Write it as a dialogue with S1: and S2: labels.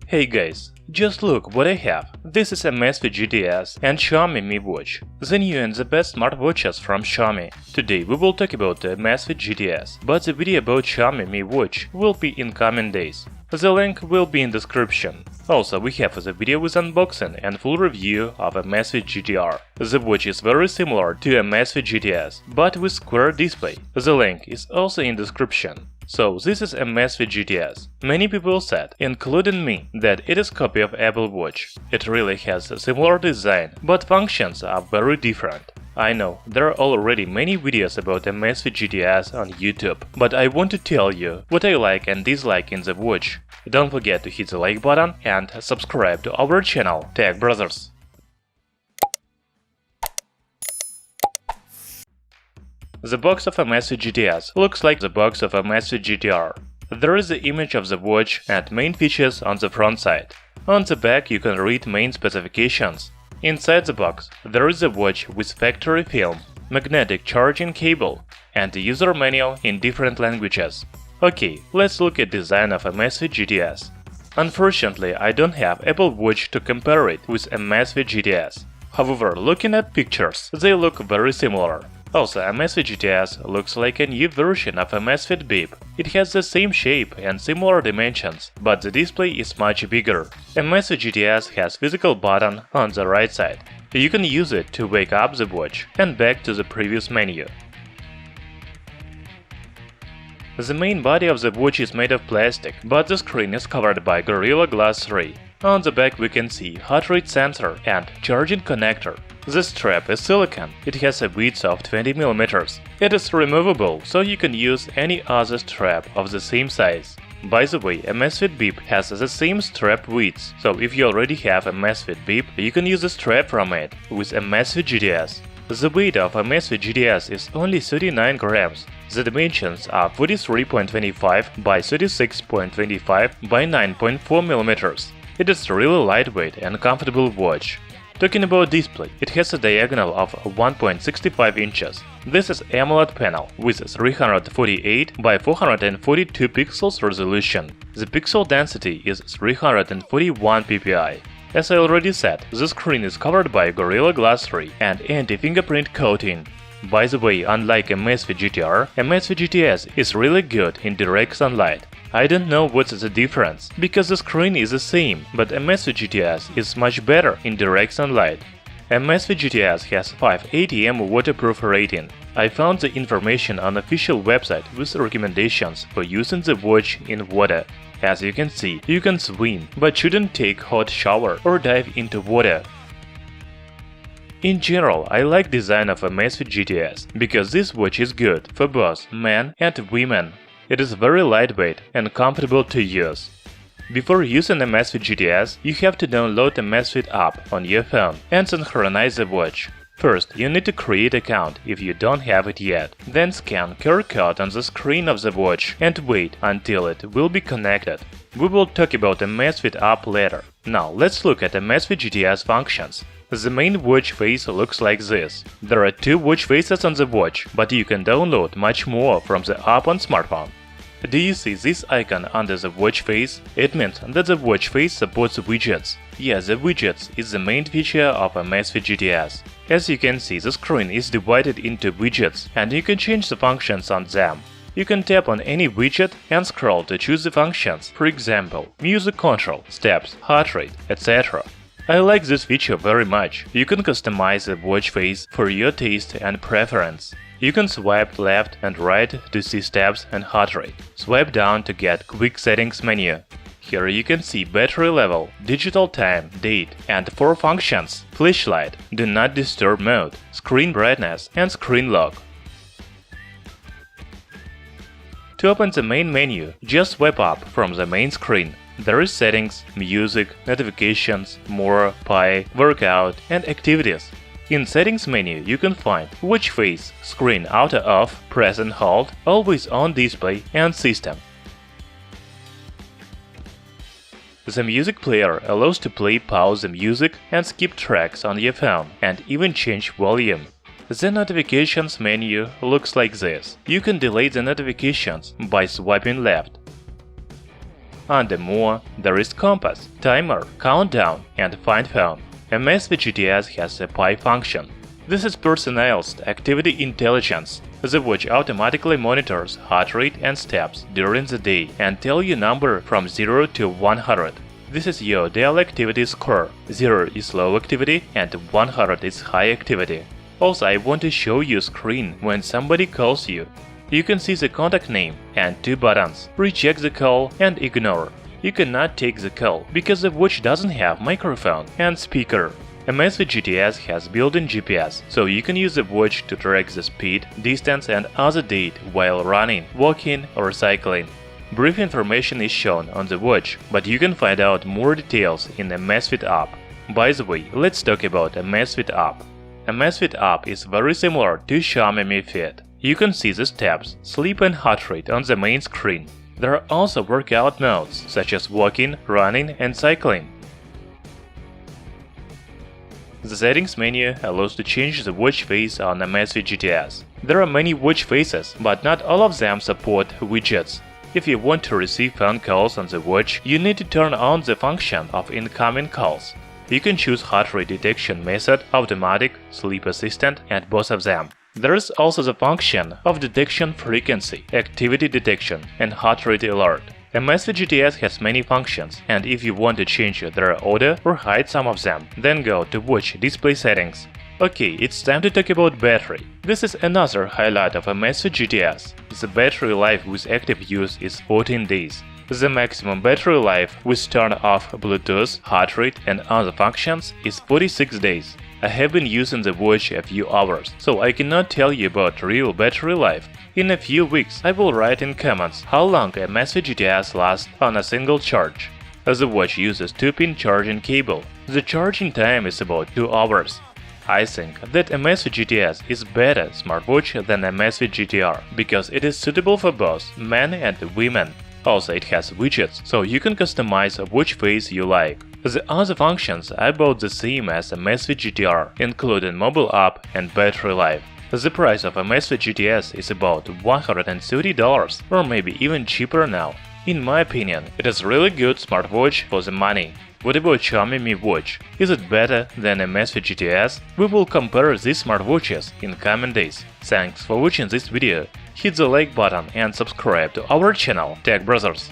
S1: Hey guys, just look what I have. This is Amazfit GTS and Xiaomi Mi Watch, the new and the best smartwatches from Xiaomi. Today we will talk about the Amazfit GTS, but the video about Xiaomi Mi Watch will be in coming days. The link will be in description. Also, we have the video with unboxing and full review of Amazfit GTR. The watch is very similar to Amazfit GTS, but with square display. The link is also in description. So this is Amazfit GTS. Many people said, including me, that it is a copy of Apple Watch. It really has a similar design, but functions are very different. I know, there are already many videos about Amazfit GTS on YouTube, but I want to tell you what I like and dislike in the watch. Don't forget to hit the like button and subscribe to our channel, Tech Brothers. The box of Amazfit GTS looks like the box of Amazfit GTR. There is the image of the watch and main features on the front side. On the back you can read main specifications. Inside the box there is a watch with factory film, magnetic charging cable, and a user manual in different languages. Okay, let's look at design of Amazfit GTS. Unfortunately, I don't have Apple Watch to compare it with Amazfit GTS. However, looking at pictures, they look very similar. Also, Amazfit GTS looks like a new version of Amazfit Bip. It has the same shape and similar dimensions, but the display is much bigger. Amazfit GTS has physical button on the right side. You can use it to wake up the watch and back to the previous menu. The main body of the watch is made of plastic, but the screen is covered by Gorilla Glass 3. On the back we can see heart rate sensor and charging connector. The strap is silicone, it has a width of 20 mm. It is removable, so you can use any other strap of the same size. By the way, Amazfit Bip has the same strap width, so if you already have Amazfit Bip, you can use a strap from it with Amazfit GTS. The weight of Amazfit GTS is only 39 grams. The dimensions are 43.25 by 36.25 by 9.4 mm. It is really lightweight and comfortable watch. Talking about display, it has a diagonal of 1.65 inches. This is AMOLED panel with 348 by 442 pixels resolution. The pixel density is 341 ppi. As I already said, the screen is covered by Gorilla Glass 3 and anti-fingerprint coating. By the way, unlike Amazfit GTR, Amazfit GTS is really good in direct sunlight. I don't know what's the difference, because the screen is the same, but Amazfit GTS is much better in direct sunlight. Amazfit GTS has 5 ATM waterproof rating. I found the information on official website with recommendations for using the watch in water. As you can see, you can swim, but shouldn't take hot shower or dive into water. In general, I like design of Amazfit GTS, because this watch is good for both men and women. It is very lightweight and comfortable to use. Before using Amazfit GTS, you have to download Amazfit App on your phone and synchronize the watch. First, you need to create an account if you don't have it yet. Then scan QR code on the screen of the watch and wait until it will be connected. We will talk about Amazfit App later. Now let's look at Amazfit GTS functions. The main watch face looks like this. There are 2 watch faces on the watch, but you can download much more from the app on smartphone. Do you see this icon under the watch face? It means that the watch face supports widgets. Yeah, the widgets is the main feature of Amazfit GTS. As you can see, the screen is divided into widgets, and you can change the functions on them. You can tap on any widget and scroll to choose the functions, for example, music control, steps, heart rate, etc. I like this feature very much. You can customize the watch face for your taste and preference. You can swipe left and right to see steps and heart rate. Swipe down to get quick settings menu. Here you can see battery level, digital time, date, and 4 functions: flashlight, do not disturb mode, screen brightness, and screen lock. To open the main menu, just swipe up from the main screen. There is settings, music, notifications, more, pie, workout, and activities. In settings menu you can find watch face, screen auto off, press and hold, always on display, and system. The music player allows to play, pause the music and skip tracks on your phone, and even change volume. The notifications menu looks like this. You can delete the notifications by swiping left. Under More, there is Compass, Timer, Countdown, and Find Phone. Amazfit GTS has a Pi function. This is personalized activity intelligence. The watch automatically monitors heart rate and steps during the day and tell you number from 0 to 100. This is your daily activity score. 0 is low activity and 100 is high activity. Also, I want to show you screen when somebody calls you. You can see the contact name and 2 buttons, reject the call and ignore. You cannot take the call because the watch doesn't have microphone and speaker. Amazfit GTS has built-in GPS, so you can use the watch to track the speed, distance and other data while running, walking or cycling. Brief information is shown on the watch, but you can find out more details in Amazfit App. By the way, let's talk about Amazfit App. Amazfit App is very similar to Xiaomi Mi Fit. You can see the steps, sleep and heart rate on the main screen. There are also workout modes, such as walking, running and cycling. The settings menu allows to change the watch face on Amazfit GTS. There are many watch faces, but not all of them support widgets. If you want to receive phone calls on the watch, you need to turn on the function of incoming calls. You can choose heart rate detection method, automatic, sleep assistant, and both of them. There is also the function of detection frequency, activity detection, and heart rate alert. Amazfit GTS has many functions, and if you want to change their order or hide some of them, then go to Watch Display Settings. Okay, it's time to talk about battery. This is another highlight of Amazfit GTS. The battery life with active use is 14 days. The maximum battery life with turn-off Bluetooth, heart rate and other functions is 46 days. I have been using the watch a few hours, so I cannot tell you about real battery life. In a few weeks, I will write in comments how long a Amazfit GTS lasts on a single charge. The watch uses 2-pin charging cable. The charging time is about 2 hours. I think that Amazfit GTS is better smartwatch than Amazfit GTR because it is suitable for both men and women. Also, it has widgets, so you can customize which face you like. The other functions are about the same as Amazfit GTR, including mobile app and battery life. The price of Amazfit GTS is about $130 or maybe even cheaper now. In my opinion, it is really good smartwatch for the money. What about Xiaomi Mi Watch? Is it better than Amazfit GTS? We will compare these smartwatches in coming days. Thanks for watching this video. Hit the like button and subscribe to our channel, Tech Brothers.